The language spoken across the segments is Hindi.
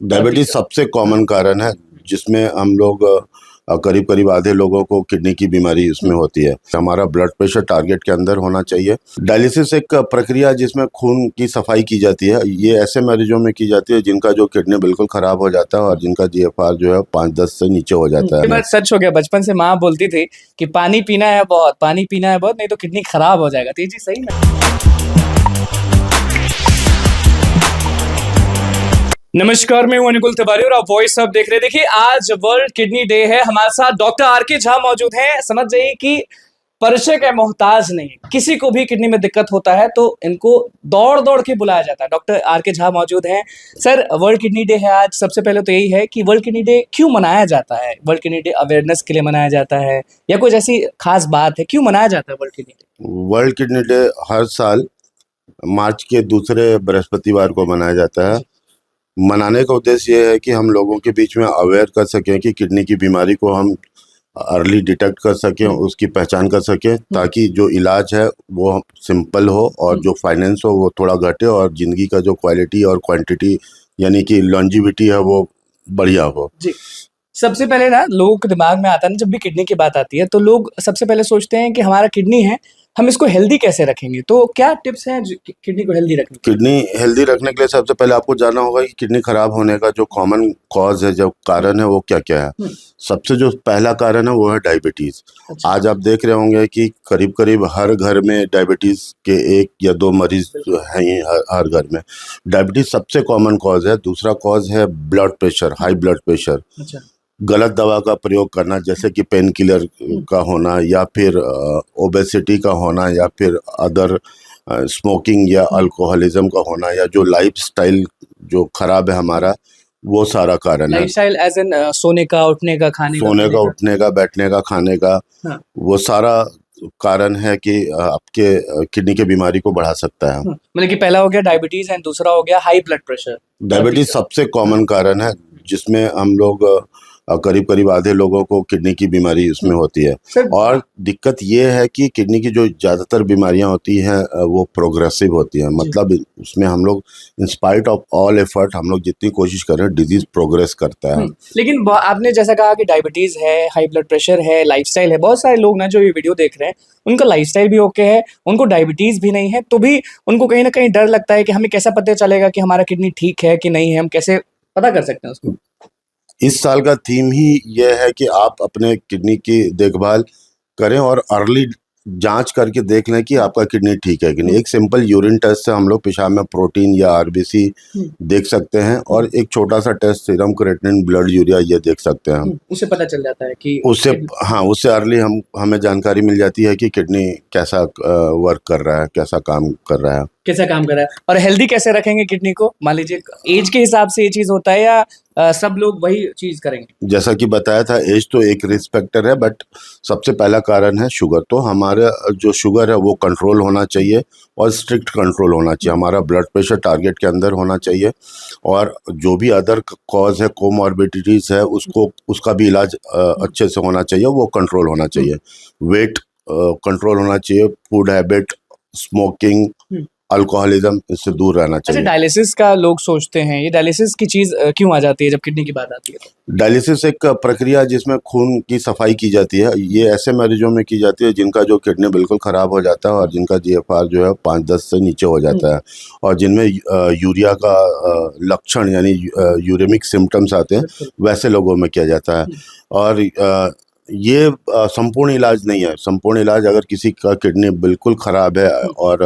डायबिटीज सबसे कॉमन कारण है जिसमें हम लोग करीब करीब आधे लोगों को किडनी की बीमारी इसमें होती है। हमारा ब्लड प्रेशर टारगेट के अंदर होना चाहिए। डायलिसिस एक प्रक्रिया जिसमें खून की सफाई की जाती है। ये ऐसे मरीजों में की जाती है जिनका जो किडनी बिल्कुल खराब हो जाता है और जिनका जीएफआर जो है 5-10 से नीचे हो जाता ये है। बात सच हो गया। बचपन से माँ बोलती थी कि पानी पीना है बहुत, पानी पीना है बहुत, नहीं तो किडनी खराब हो जाएगा। तो ये चीज सही ना? नमस्कार, मैं हूं अनुकुल तिवारी और आप वॉइस अब देख रहे हैं। देखिए, आज वर्ल्ड किडनी डे है। हमारे साथ डॉक्टर आर.के. झा मौजूद हैं। समझ जाइए कि परिचय का मोहताज नहीं, किसी को भी किडनी में दिक्कत होता है तो इनको दौड़ दौड़ के बुलाया जाता है। Doctor R K. झा मौजूद हैं। सर, वर्ल्ड किडनी डे है आज। सबसे पहले तो यही है कि वर्ल्ड किडनी डे क्यों मनाया जाता है? वर्ल्ड किडनी डे अवेयरनेस के लिए मनाया जाता है या कुछ ऐसी खास बात है? क्यों मनाया जाता है world kidney day? World kidney day हर साल मार्च के दूसरे बृहस्पतिवार को मनाया जाता है। मनाने का उद्देश्य ये है कि हम लोगों के बीच में अवेयर कर सकें कि किडनी की बीमारी को हम अर्ली डिटेक्ट कर सकें, उसकी पहचान कर सकें, ताकि जो इलाज है वो सिंपल हो और जो फाइनेंस हो वो थोड़ा घटे और ज़िंदगी का जो क्वालिटी और क्वांटिटी यानी कि लॉन्जिविटी है वो बढ़िया हो। जी, सबसे पहले ना लोगों के दिमाग में आता है ना, जब भी किडनी की बात आती है तो लोग सबसे पहले सोचते हैं कि हमारा किडनी है, हम इसको हेल्दी कैसे रखेंगे? तो क्या टिप्स हैं किडनी को हेल्दी रखने के? किडनी हेल्दी रखने के लिए सबसे पहले आपको जानना होगा कि किडनी खराब होने का जो कॉमन कॉज है, जो कारण है वो क्या क्या है। सबसे जो पहला कारण है वो है डायबिटीज़। अच्छा। आज आप देख रहे होंगे कि करीब करीब हर घर में डायबिटीज़ के 1 या 2 मरीज हैं ही हर घर में। डायबिटीज़ सबसे कॉमन कॉज है। दूसरा कॉज है blood pressure, high blood pressure. अच्छा। गलत दवा का प्रयोग करना, जैसे कि पेन किलर का होना या फिर ओबेसिटी का होना या फिर अदर स्मोकिंग या अल्कोहलिज्म का होना या जो लाइफस्टाइल जो खराब है हमारा, वो सारा कारण है। लाइफस्टाइल एज़ इन सोने का, उठने का, खाने का, सोने का, उठने का, बैठने का, खाने का, हाँ। वो सारा कारण है कि आपके किडनी की बीमारी को बढ़ा सकता है। मतलब कि पहला हो गया डायबिटीज़ एंड दूसरा हो गया हाई ब्लड प्रेशर। डायबिटीज सबसे कॉमन कारण है जिसमें हम लोग करीब करीब आधे लोगों को किडनी की बीमारी इसमें होती है। और दिक्कत ये है कि किडनी की जो ज़्यादातर बीमारियां होती हैं वो प्रोग्रेसिव होती हैं। मतलब उसमें हम लोग इंस्पाइट ऑफ ऑल एफर्ट हम लोग जितनी कोशिश करें डिजीज प्रोग्रेस करता है। लेकिन आपने जैसा कहा कि डायबिटीज़ है, हाई ब्लड प्रेशर है, लाइफस्टाइल है। बहुत सारे लोग ना जो ये वीडियो देख रहे हैं उनका लाइफस्टाइल भी ओके है, उनको डायबिटीज़ भी नहीं है, तो भी उनको कहीं ना कहीं डर लगता है कि हमें कैसा पता चलेगा कि हमारा किडनी ठीक है कि नहीं है? हम कैसे पता कर सकते हैं उसको? इस साल का थीम ही यह है कि आप अपने किडनी की देखभाल करें और अर्ली जांच करके देख लें कि आपका किडनी ठीक है कि नहीं। एक सिंपल यूरिन टेस्ट से हम लोग पेशाब में प्रोटीन या आरबीसी देख सकते हैं और एक छोटा सा test serum creatinine, blood urea ये देख सकते हैं हम। उससे पता चल जाता है कि उससे अर्ली हमें जानकारी मिल जाती है कि किडनी कैसा वर्क कर रहा है, कैसा काम कर रहा है। और हेल्दी कैसे रखेंगे किडनी को? मान लीजिए एज के हिसाब से ये चीज होता है या सब लोग वही चीज करेंगे? जैसा कि बताया था, एज तो एक रिस्क फैक्टर है, बट सबसे पहला कारण है शुगर। तो हमारा जो शुगर है वो कंट्रोल होना चाहिए और स्ट्रिक्ट कंट्रोल होना चाहिए। हमारा ब्लड प्रेशर टारगेट के अंदर होना चाहिए और जो भी अदर कॉज है, कोमॉर्बिडिटीज है, उसका भी इलाज अच्छे से होना चाहिए, वो कंट्रोल होना चाहिए। वेट कंट्रोल होना चाहिए, फूड हैबिट, स्मोकिंग, अल्कोहलिज्म, इससे दूर रहना चाहिए। अच्छा, डायलिसिस का लोग सोचते हैं, ये डायलिसिस की चीज क्यों आ जाती है जब किडनी की बात आती है? डायलिसिस एक प्रक्रिया जिसमें खून की सफाई की जाती है। ये ऐसे मरीजों में की जाती है जिनका जो किडनी बिल्कुल ख़राब हो जाता है और जिनका जीएफआर जो है 5-10 से नीचे हो जाता है और जिनमें यूरिया का लक्षण यानी यूरेमिक सिम्टम्स आते हैं, वैसे लोगों में किया जाता है। और ये संपूर्ण इलाज नहीं है। संपूर्ण इलाज अगर किसी का किडनी बिल्कुल ख़राब है और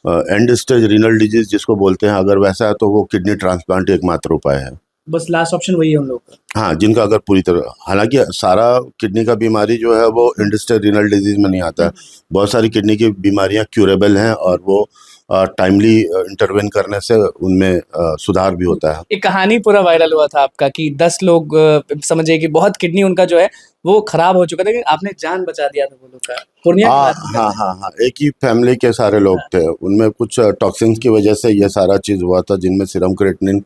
एंड स्टेज रीनल डिजीज जिसको बोलते हैं, अगर वैसा है तो वो किडनी ट्रांसप्लांट एकमात्र उपाय है। बस लास्ट ऑप्शन वही है उन लोगों का। हाँ, जिनका अगर पूरी तरह, हालांकि सारा किडनी का बीमारी जो है वो एंड स्टेज रीनल डिजीज में नहीं आता है। बहुत सारी किडनी की बीमारियां क्यूरेबल हैं और वो टाइमली इंटरवेन करने से उनमें सुधार भी होता है। एक कहानी पूरा वायरल हुआ था आपका कि 10 लोग समझिए कि बहुत किडनी उनका जो है वो खराब हो चुका था, लेकिन आपने जान बचा दिया था वो लोग का। पूर्णिया की बात कर रहे हैं। हाँ, एक ही फैमिली के सारे लोग थे। उनमें कुछ टॉक्सिन्स की वजह से ये सारा चीज़ हुआ था, जिनमें सीरम क्रिएटिनिन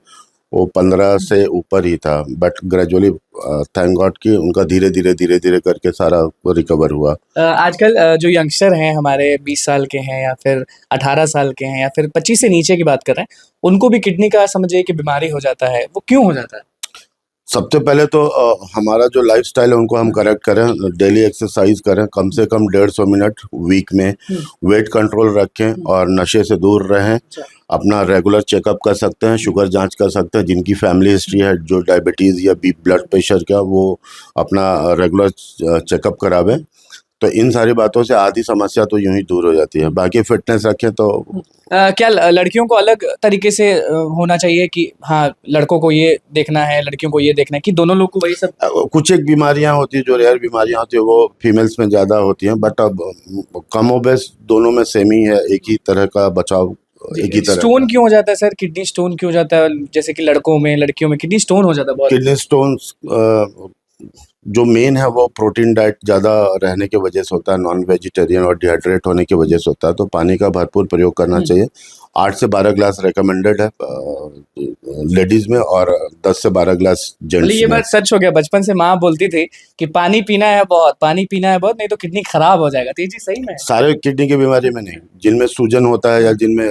वो 15 से ऊपर ही था, बट ग्रेजुअली थैंक गॉड कि उनका धीरे धीरे करके सारा रिकवर हुआ। आजकल जो यंगस्टर हैं हमारे 20 साल के हैं या फिर 18 साल के हैं या फिर 25 से नीचे की बात कर रहे हैं, उनको भी किडनी का समझिए कि बीमारी हो जाता है, वो क्यों हो जाता है? सबसे पहले तो हमारा जो लाइफस्टाइल है उनको हम करेक्ट करें, डेली एक्सरसाइज करें, कम से कम 150 मिनट वीक में, वेट कंट्रोल रखें और नशे से दूर रहें। अच्छा। अपना रेगुलर चेकअप कर सकते हैं, शुगर जांच कर सकते हैं, जिनकी फैमिली हिस्ट्री है, जो डायबिटीज़ या बी ब्लड प्रेशर का, वो अपना रेगुलर चेकअप करावें। तो इन सारी बातों से आधी समस्या तो यूं ही दूर हो जाती है। बाकी फिटनेस रखें तो क्या लड़कियों को अलग तरीके से होना चाहिए कि हाँ लड़कों को ये देखना है, लड़कियों को ये देखना है, कि दोनों लोग को वही सब? कुछ एक बीमारियां होती है, जो रेयर बीमारियां होती है वो फीमेल्स में ज़्यादा होती हैं, बट अब कमोबेश दोनों में सेम ही है, एक ही तरह का बचाव, एक ही तरह स्टोन क्यों हो जाता है सर? किडनी स्टोन क्यों हो जाता है? जैसे कि लड़कों में, लड़कियों में किडनी स्टोन हो जाता है बहुत। किडनी स्टोन्स जो मेन है वो प्रोटीन डाइट ज़्यादा रहने की वजह से होता है, नॉन वेजिटेरियन और डिहाइड्रेट होने की वजह से होता है। तो पानी का भरपूर प्रयोग करना चाहिए। 8 से 12 ग्लास रिकमेंडेड है लेडीज में, और 10 से 12 ग्लास मतलब जेंट्स ये में। बात सच हो गया, बचपन से माँ बोलती थी कि पानी पीना है बहुत, पानी पीना है बहुत, नहीं तो किडनी खराब हो जाएगा। तो ये चीज सही में है? सारे किडनी की बीमारी में नहीं, जिनमें सूजन होता है या जिनमें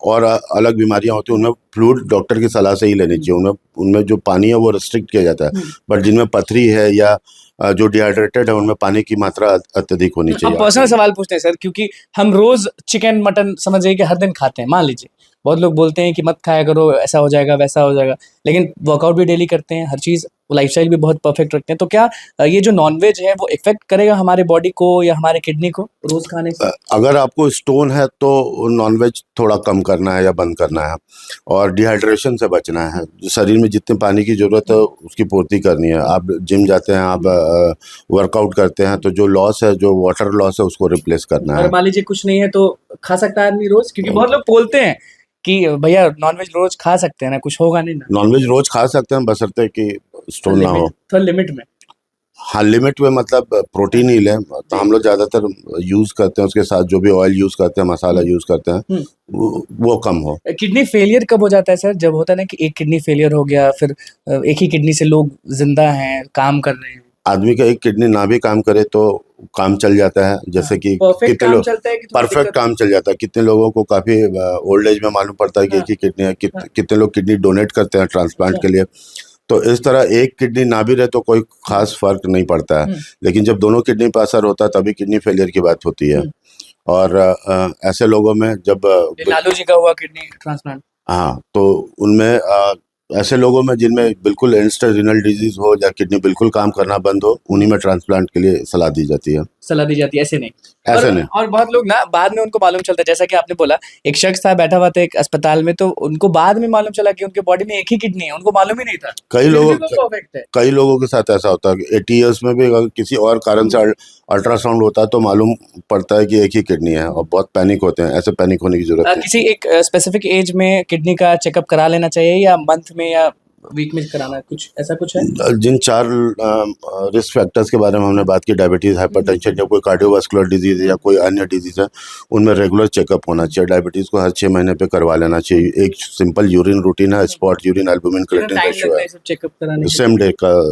और अलग बीमारियां होती हैं, उनमें फ्लूइड डॉक्टर की सलाह से ही लेनी चाहिए। उनमें उनमें जो पानी है वो रिस्ट्रिक्ट किया जाता है, बट जिनमें पथरी है या जो डिहाइड्रेटेड है, उनमें पानी की मात्रा अत्यधिक होनी अब चाहिए। पर्सनल सवाल पूछते हैं सर, क्योंकि हम रोज चिकन मटन समझ जाइए कि हर दिन खाते हैं, मान लीजिए बहुत लोग बोलते हैं कि मत खाया करो, ऐसा हो जाएगा वैसा हो जाएगा, लेकिन वर्कआउट भी डेली करते हैं, हर चीज लाइफस्टाइल भी बहुत परफेक्ट रखते हैं, तो क्या ये जो नॉनवेज है वो इफेक्ट करेगा हमारे बॉडी को या हमारे किडनी को रोज खाने से? अगर आपको स्टोन है तो नॉनवेज थोड़ा कम करना है या बंद करना है, और डिहाइड्रेशन से बचना है। शरीर में जितने पानी की ज़रूरत है उसकी पूर्ति करनी है। आप जिम जाते हैं, आप वर्कआउट करते हैं, तो जो लॉस है, जो वाटर लॉस है, उसको रिप्लेस करना है। और मान लीजिए कुछ नहीं है तो खा सकता है आदमी रोज? क्योंकि बहुत लोग बोलते हैं कि भैया नॉनवेज रोज खा सकते हैं ना, कुछ होगा नहीं ना। नॉनवेज रोज खा सकते हैं, बशर्ते कि स्टोन ना हो। थोड़ा लिमिट में। हाँ, लिमिट में, मतलब प्रोटीन ही लें। तो हम लोग ज़्यादातर यूज़ करते हैं उसके साथ जो भी ऑयल यूज़ करते हैं, मसाला यूज़ करते हैं, वो कम हो। किडनी फेलियर कब हो जाता है सर? जब होता है ना कि एक किडनी फेलियर हो गया, फिर एक ही किडनी से लोग जिंदा हैं, काम कर रहे हैं। आदमी का एक किडनी ना भी काम करे तो काम चल जाता है, जैसे कि परफेक्ट कितने काम लोग चलता है कि थोड़ा परफेक्ट दिक्कत? काम चल जाता है। कितने लोगों को काफ़ी ओल्ड एज में मालूम पड़ता है कि हाँ। एक ही किडनी है, कितने लोग किडनी डोनेट करते हैं ट्रांसप्लांट अच्छा। के लिए। तो इस तरह एक किडनी ना भी रहे तो कोई खास फर्क नहीं पड़ता है, लेकिन जब दोनों किडनी पर असर होता है तभी किडनी फेलियर की बात होती है। और ऐसे लोगों में जब ये लालू जी का हुआ किडनी ट्रांसप्लांट। हाँ, तो उनमें ऐसे लोगों में जिनमें बिल्कुल एंड स्टेज रीनल डिजीज हो या किडनी बिल्कुल काम करना बंद हो, उन्हीं में ट्रांसप्लांट के लिए सलाह दी जाती है। सलाह दी जाती है, ऐसे नहीं। ऐसे नहीं। और बहुत लोग ना बाद में उनको मालूम चलता है, जैसा कि आपने बोला एक शख्स था बैठा हुआ था एक अस्पताल में, तो उनको बाद में मालूम चला कि उनके बॉडी में एक ही किडनी है, उनको मालूम ही नहीं था। कई फिर लोगों भी वो परफेक्ट है। कई लोगों के साथ ऐसा होता है कि 80 ईयर्स में भी अगर किसी और कारण से अल्ट्रासाउंड होता है तो मालूम पड़ता है कि एक ही किडनी है, और बहुत पैनिक होते हैं। ऐसे पैनिक होने की जरूरत नहीं। किसी एक स्पेसिफिक एज में किडनी का चेकअप करा लेना चाहिए या मंथ में या वीक में कराना है, कुछ ऐसा कुछ है? जिन 4 रिस्क फैक्टर्स के बारे में हमने बात की, डायबिटीज़, हाइपरटेंशन या कोई कार्डियोवास्कुलर डिजीज़ या कोई अन्य डिजीज़ है, उनमें रेगुलर चेकअप होना चाहिए। डायबिटीज़ को हर 6 महीने पे करवा लेना चाहिए। एक सिंपल यूरिन रूटीन है, spot urine, albumin, creatinine ratio है। चेकअप कराने के?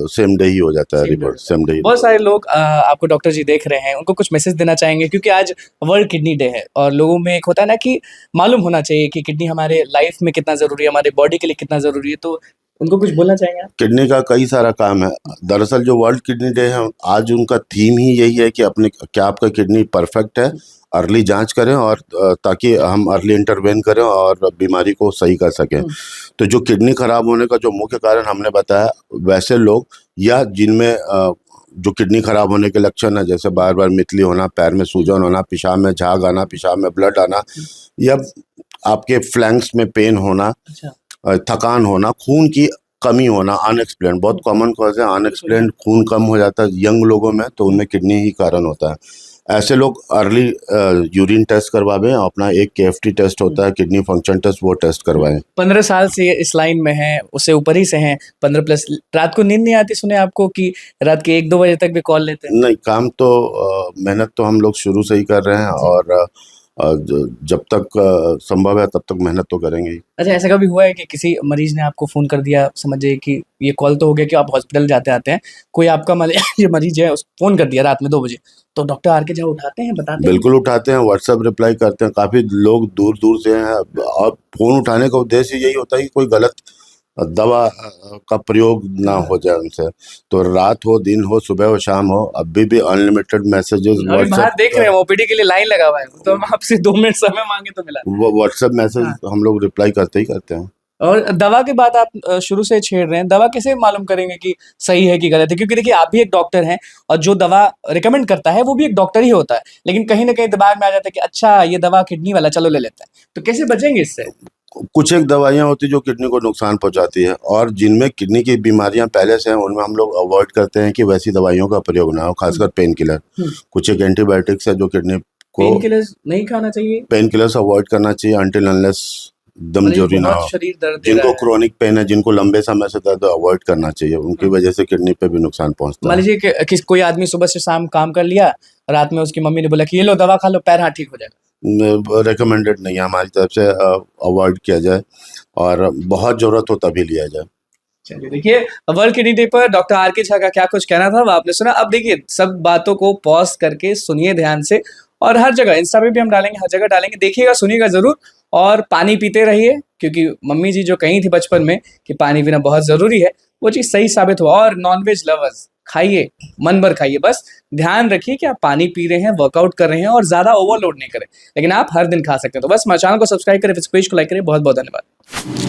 सेम डे ही हो जाता है Same day रिपोर्ट, होता है। सेम डे ही। बहुत सारे लोग आपको डॉक्टर जी देख रहे हैं, उनको कुछ मैसेज देना चाहेंगे, क्योंकि आज वर्ल्ड किडनी डे है और लोगों में एक होता है ना कि मालूम होना चाहिए कि किडनी हमारे लाइफ में कितना जरूरी है, हमारे बॉडी के लिए कितना जरूरी है, तो उनको कुछ बोलना चाहेंगे आप? किडनी का कई सारा काम है। दरअसल जो वर्ल्ड किडनी डे है, आज उनका थीम ही यही है कि अपने क्या आपका किडनी परफेक्ट है, अर्ली जांच करें, और ताकि हम अर्ली इंटरवेन करें और बीमारी को सही कर सकें। तो जो किडनी खराब होने का जो मुख्य कारण हमने बताया, वैसे लोग या जिनमें जो किडनी खराब होने के लक्षण है, जैसे बार बार मितली होना, पैर में सूजन होना, पेशाब में झाग आना, पेशाब में ब्लड आना, या आपके फ्लैंक्स में पेन होना, अच्छा। थकान होना, खून की कमी होना, अनएक्सप्लेन, बहुत कॉमन कॉज है अनएक्सप्लेन खून कम हो जाता है यंग लोगों में, तो उनमें किडनी ही कारण होता है। ऐसे लोग अर्ली यूरिन टेस्ट करवाएं, अपना एक KFT टेस्ट होता है, किडनी फंक्शन टेस्ट, वो टेस्ट करवाएं। 15 साल से इस लाइन में है, उससे ऊपर ही से हैं, 15 प्लस। रात को नींद नहीं आती, सुने आपको कि रात के 1-2 बजे तक भी कॉल लेते हैं? नहीं, काम तो मेहनत तो हम लोग शुरू से ही कर रहे हैं, और जब तक संभव है तब तक मेहनत तो करेंगे ही। अच्छा, ऐसा कभी हुआ है कि किसी मरीज ने आपको फ़ोन कर दिया, समझ जाइए कि ये कॉल तो हो गया कि आप हॉस्पिटल जाते आते हैं, कोई आपका ये मरीज है, उस फ़ोन कर दिया रात में 2 बजे, तो डॉक्टर आर के झा उठाते हैं, बताते हैं? बिल्कुल उठाते हैं, व्हाट्सएप रिप्लाई करते हैं। काफ़ी लोग दूर-दूर से हैं और फ़ोन उठाने का उद्देश्य यही होता है कि कोई गलत दवा का प्रयोग ना हो जाए उनसे। तो रात हो, दिन हो, सुबह हो, शाम हो, अभी भी अनलिमिटेड मैसेजेस अभी बाहर व्हाट्सएप देख रहे हैं ओपीडी के लिए लाइन लगा हुआ है, तो हम आपसे 2 मिनट समय माँगे तो मिला। व्हाट्सएप मैसेज हाँ। हम लोग रिप्लाई करते ही करते हैं। और दवा की बात आप शुरू से छेड़ रहे हैं, दवा कैसे मालूम करेंगे कि सही है कि गलत है? क्योंकि देखिए आप भी एक डॉक्टर हैं और जो दवा रिकमेंड करता है वो भी एक डॉक्टर ही होता है। लेकिन कहीं न कहीं दिमाग में आ जाता है कि अच्छा ये दवा किडनी वाला चलो ले लेते हैं। तो कैसे बचेंगे इससे? कुछ एक दवाइयाँ होती हैं जो किडनी को नुकसान पहुँचाती है और जिनमें किडनी की बीमारियाँ पहले से हैं उनमें हम लोग अवॉइड करते हैं कि वैसी दवाइयों का प्रयोग ना हो, खासकर पेन किलर। हुँ। कुछ एक एंटीबायोटिक्स है जो किडनी को पेन किलर्स नहीं खाना चाहिए? पेन किलर्स अवॉइड करना चाहिए अनटिल अनलेस दम मतलब जोरी ना हो। बहुत शरीर दर्द दे जिनको रहा है। क्रोनिक पेन है, जिनको लंबे समय से दर्द अवॉइड करना चाहिए, उनकी वजह से किडनी पे भी नुकसान पहुंचता मान है। लीजिए कि किस कोई आदमी सुबह से शाम काम कर लिया, रात में उसकी मम्मी ने बोला कि ये लो दवा खा लो, पैर हाथ ठीक हो जाएगा। रिकमेंडेड नहीं है हमारी तरफ से, अवॉइड किया जाए और बहुत ज़रूरत हो तभी लिया जाए। चलिए देखिए, वर्ल्ड किडनी डे पर डॉक्टर आर के झा का क्या कुछ कहना था वो आपने सुना। अब देखिए सब बातों को पॉज़ करके सुनिए ध्यान से और हर जगह इंस्टा पे भी हम डालेंगे, हर जगह डालेंगे, देखिएगा, सुनिएगा ज़रूर और पानी पीते रहिए क्योंकि मम्मी जी जो कही थी बचपन में कि पानी पीना बहुत ज़रूरी है, वो चीज़ सही साबित हुआ। और नॉन-वेज लवर्स खाइए, मन भर खाइए, बस ध्यान रखिए कि आप पानी पी रहे हैं, वर्कआउट कर रहे हैं और ज़्यादा ओवरलोड नहीं करें। लेकिन आप हर दिन खा सकते हैं। तो बस हमारे चैनल को सब्सक्राइब करें, इस पेज को लाइक करें। बहुत-बहुत धन्यवाद।